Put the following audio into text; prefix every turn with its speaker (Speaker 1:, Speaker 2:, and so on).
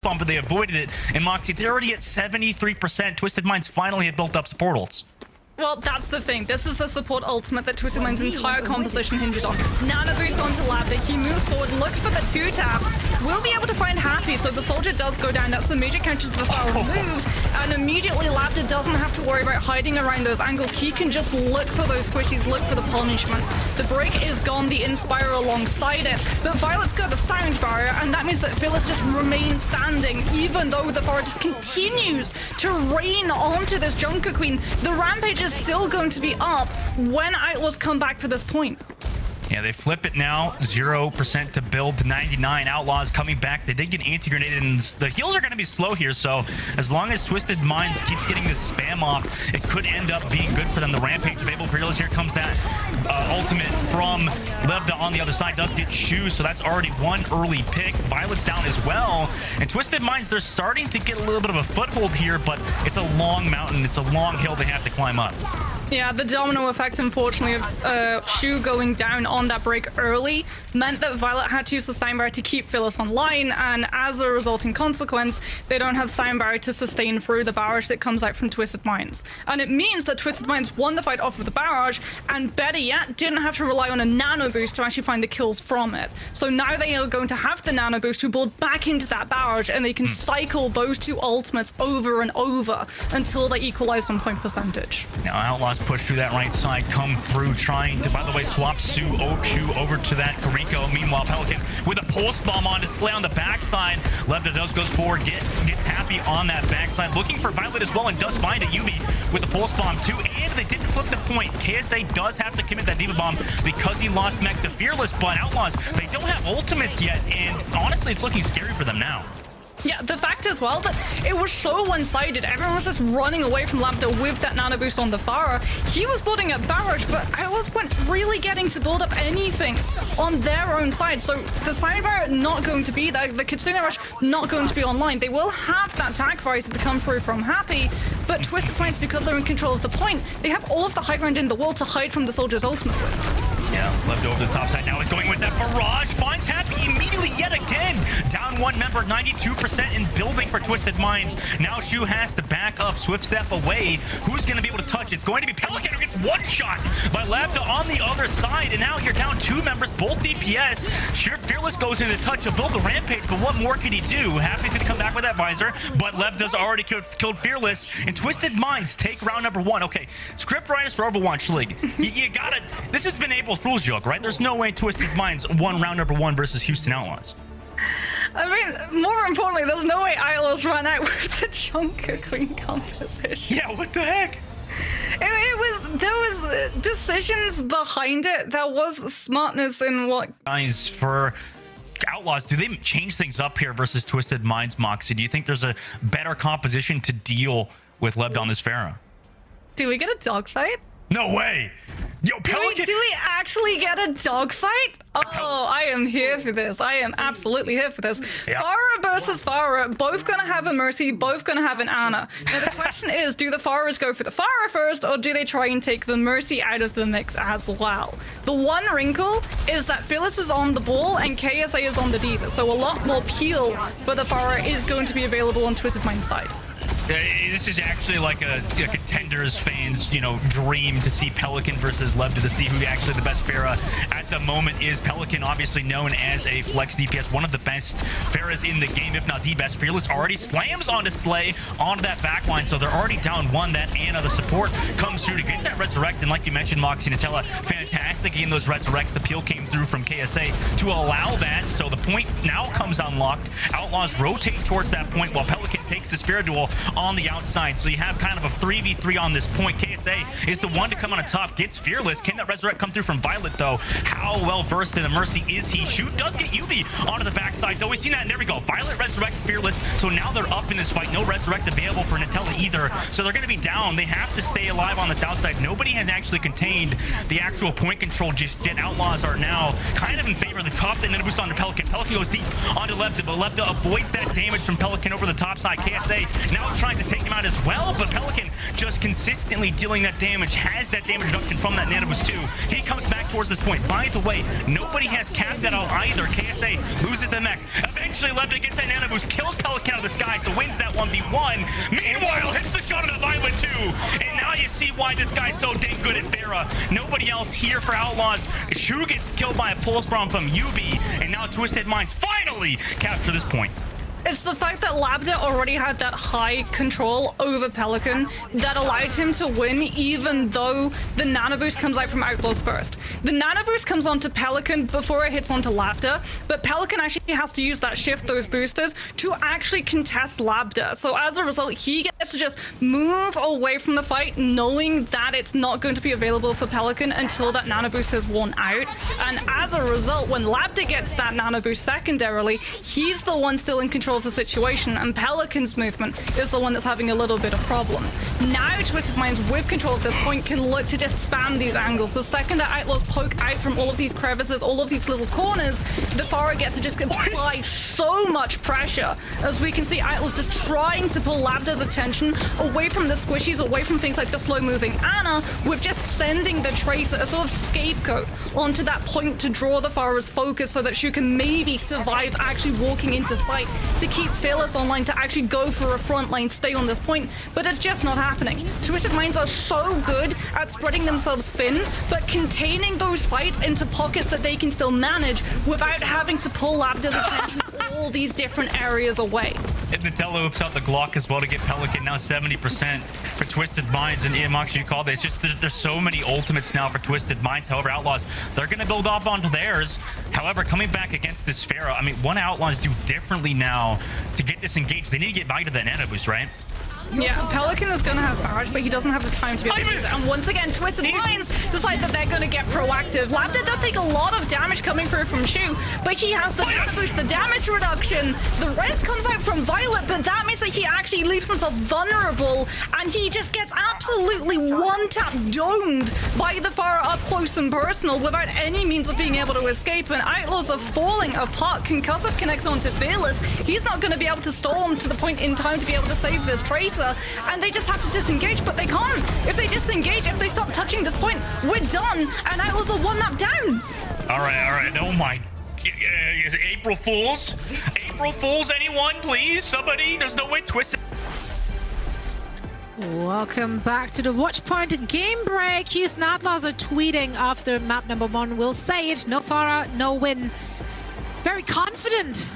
Speaker 1: bomb, but they avoided it. And Moxie, they're already at 73%. Twisted Minds finally had built up support ults.
Speaker 2: Well, that's the thing. This is the support ultimate that Twisted Mind's entire composition hinges on. Nano boost onto Labda. He moves forward, looks for the 2 taps. Will be able to find Happy, so the soldier does go down. That's the major counter to the Pharah removed. And immediately Labda doesn't have to worry about hiding around those angles. He can just look for those squishies, look for the punishment. The break is gone, the Inspire alongside it. But Violet's got a sound barrier, and that means that Phyllis just remains standing, even though the Pharah just continues to rain onto this Junker Queen. The Rampage is still going to be up when Outlaws come back for this point.
Speaker 1: Yeah, they flip it now. 0% to build 99. Outlaws coming back. They did get anti-grenaded, and the heals are going to be slow here. So as long as Twisted Minds keeps getting this spam off, it could end up being good for them. The Rampage available for healers. Here comes that ultimate from Lebda on the other side. Does get shoes, so that's already one early pick. Violet's down as well. And Twisted Minds, they're starting to get a little bit of a foothold here, but it's a long mountain. It's a long hill they have to climb up.
Speaker 2: Yeah, the domino effect, unfortunately, of Shu going down on that break early meant that Violet had to use the sound barrier to keep Phyllis online, and as a resulting consequence, they don't have sound barrier to sustain through the barrage that comes out from Twisted Minds. And it means that Twisted Minds won the fight off of the barrage, and better yet, didn't have to rely on a nano boost to actually find the kills from it. So now they are going to have the nano boost to build back into that barrage, and they can cycle those 2 ultimates over and over until they equalize on point percentage.
Speaker 1: Now Outlaws push through that right side, come through, trying to, by the way, swap Shu over to that Kariko. Meanwhile, Pelican with a pulse bomb on to Slay on the backside. Lebda goes forward, gets Happy on that backside, looking for Violet as well, and does find a Youbi with the pulse bomb too, and they didn't flip the point. KSA does have to commit that Diva Bomb because he lost mech to Fearless, but Outlaws, they don't have ultimates yet, and honestly, it's looking scary for them now.
Speaker 2: Yeah, the fact as well that it was so one-sided. Everyone was just running away from Lambda with that nano boost on the Pharah. He was building a barrage, but Outlaws weren't really getting to build up anything on their own side. So the side barrier not going to be there. The Kitsune Rush not going to be online. They will have that tag visor to come through from Happy, but Twisted Minds, because they're in control of the point, they have all of the high ground in the wall to hide from the soldiers ultimately.
Speaker 1: Yeah, left over the top side. Now he's going with that barrage. Finds Happy immediately yet again. Down one member, 92% in building for Twisted Minds. Now Shu has to back up, swift step away. Who's going to be able to touch? It's going to be Pelican, who gets one shot by Labda on the other side. And now you're down 2 members, both DPS. Sure, Fearless goes in to touch to build the Rampage, but what more can he do? Happy's going to come back with that visor, but Lebda's already killed Fearless. And Twisted Minds take round number 1. Okay, script writers for Overwatch League. You gotta, this has been April's Fool's joke, right? There's no way Twisted Minds won round number 1 versus Houston Outlaws.
Speaker 2: I mean, more importantly, there's no way Outlaws ran out with the Junker Queen composition.
Speaker 1: Yeah, what the heck?
Speaker 2: There was decisions behind it. There was smartness in what...
Speaker 1: Guys, for Outlaws, do they change things up here versus Twisted Minds, Moxie? Do you think there's a better composition to deal with Lebda on this Pharah?
Speaker 2: Do we get a dogfight?
Speaker 1: No way! Yo, Pelican!
Speaker 2: Do we actually get a dogfight? Oh, I am here for this. I am absolutely here for this.
Speaker 1: Yep.
Speaker 2: Pharah versus Pharah, both gonna have a Mercy, both gonna have an Ana. Now the question is, do the Pharahs go for the Pharah first, or do they try and take the Mercy out of the mix as well? The one wrinkle is that Phyllis is on the ball and KSA is on the Diva, so a lot more peel for the Pharah is going to be available on Twisted Mind's side.
Speaker 1: This is actually like a Contenders fans, you know, dream to see Pelican versus Lebda, to see who actually the best Pharah at the moment is. Pelican, obviously known as a flex DPS, one of the best Pharahs in the game, if not the best. Fearless already slams onto Slay, onto that backline, so they're already down 1. That Ana, the support, comes through to get that resurrect, and like you mentioned, Moxie, Nutella, fantastic in those resurrects. The peel came through from KSA to allow that, so the point now comes unlocked. Outlaws rotate towards that point while Pelican takes the Spirit Duel on the outside, so you have kind of a 3v3 on this point. KSA is the one to come on top, gets Fearless. Can that resurrect come through from Violet though? How well versed in the Mercy is he? Shoot does get Youbi onto the backside though. We've seen that, and there we go. Violet resurrect Fearless, so now they're up in this fight. No resurrect available for Nutella either, so they're going to be down. They have to stay alive on the south side. Nobody has actually contained the actual point control just yet. Outlaws are now kind of in favor of the top, and then a boost onto Pelican. Pelican goes deep onto Lebda, but Lebda avoids that damage from Pelican over the top side. KSAA now trying to take him out as well, but Pelican just consistently dealing that damage, has that damage reduction from that Nano Boost too. He comes back towards this point. By the way, nobody has capped that out either. KSA loses the mech. Eventually, Lebda gets that Nano Boost, kills Pelican out of the sky, so wins that 1v1. Meanwhile, hits the shot of the Violet too. And now you see why this guy's so dang good at Pharah. Nobody else here for Outlaws. Shu gets killed by a Pulse Bomb from Youbi, and now Twisted Minds finally capture this point.
Speaker 2: It's the fact that Labda already had that high control over Pelican that allowed him to win, even though the Nano Boost comes out from Outlaws first. The Nano Boost comes onto Pelican before it hits onto Labda, but Pelican actually has to use that shift, those boosters, to actually contest Labda. So as a result, he gets to just move away from the fight, knowing that it's not going to be available for Pelican until that Nano Boost has worn out. And as a result, when Labda gets that Nano Boost secondarily, he's the one still in control of the situation, and Pelican's movement is the one that's having a little bit of problems. Now Twisted Minds, with control at this point, can look to just spam these angles. The second that Outlaws poke out from all of these crevices, all of these little corners, the Pharah gets to just apply so much pressure. As we can see, Outlaws just trying to pull Labda's attention away from the squishies, away from things like the slow-moving Ana, with just sending the Tracer, a sort of scapegoat, onto that point to draw the Pharah's focus so that she can maybe survive actually walking into sight, to keep Fearless online, to actually go for a front line stay on this point, but it's just not happening. Twisted Minds are so good at spreading themselves thin, but containing those fights into pockets that they can still manage without having to pull Labda's attention all these different areas away.
Speaker 1: And Nutella whips out the Glock as well to get Pelican now 70% for Twisted Minds. And Mox, you called it. It's just there's so many ultimates now for Twisted Minds. However, Outlaws, they're going to build up onto theirs. However, coming back against this Pharah, I mean, what Outlaws do differently now to get disengaged? They need to get back to that Nano Boost, right?
Speaker 2: Yeah, Pelican is going to have barrage, but he doesn't have the time to be able to use it. And once again, Twisted Minds decide that they're going to get proactive. Labda does take a lot of damage coming through from Shu, but he has the boost, the damage reduction. The res comes out from Violet, but that means that he actually leaves himself vulnerable, and he just gets absolutely one-tap domed by the Pharah up close and personal without any means of being able to escape. And Outlaws are falling apart. Concussive connects onto Fearless. He's not going to be able to storm to the point in time to be able to save this Tracer. And they just have to disengage, but they can't. If they disengage, if they stop touching this point, we're done. And Outlaws are one map down.
Speaker 1: All right. Oh my. Is it April Fools? April Fools, anyone, please? Somebody? There's no way Twisted.
Speaker 3: Welcome back to the Watch Point game break. Houston Outlaws are tweeting after map number 1. We'll say it. No Pharah, no win. Very confident.